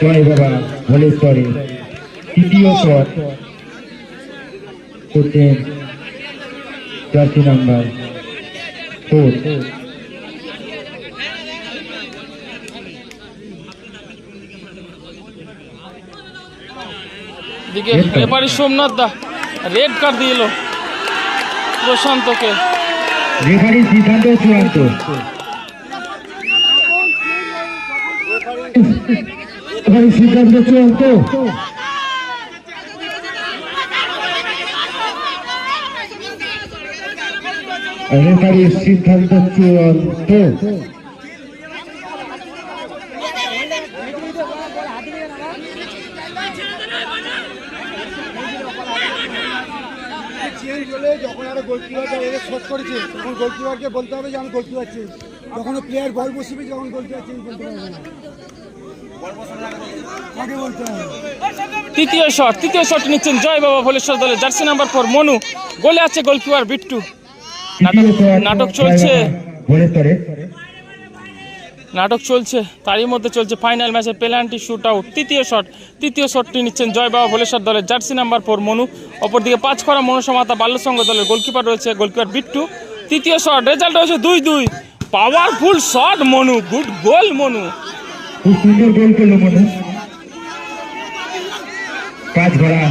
জয় বাবা ভোলেশ্বরে তৃতীয় শট করছেন জার্সি নাম্বার 4। দিকে রেফারি সোমনাথ দা রেড কার্ড দিল প্রশান্তকে। রেফারি সিদ্ধান্ত চূড়ান্ত। সিদ্ধান্ত চূড়ান্ত। রেফারির সিদ্ধান্ত চূড়ান্ত। যখন আরো গোলকিপার শট করেছে তখন গোলকিপারকে বলতে হবে যে আমি গোলকিপার চেঞ্জ। যখন প্লেয়ার বল বসিবে যখন গোলকিপার চেঞ্জ বলতে পারবে না, আগে বলতে হবে। তৃতীয় শট নিচ্ছেন জয় বাবা ভোলেশ্বর দলের জার্সি নাম্বার 4 মনু। গোলে আছে গোলকিপার বিট্টু। নাটক চলছে তারই মধ্যে চলছে ফাইনাল ম্যাচের পেনাল্টি শুট আউট। তৃতীয় শটটি নিচ্ছেন জয় বাবা ভোলেশ্বর দলের জার্সি নাম্বার 4 মনু। অপরদিকে পাঁচখরা মনসমাতা বাল্যসংঘ দলের গোলকিপার রয়েছে গোলকিপার বিট্টু। তৃতীয় শট রেজাল্ট হয়েছে 2-2। পাওয়ারফুল শট মনু, গুড গোল মনু। খুব সুন্দর গোল করলো মনু। পাঁচখরা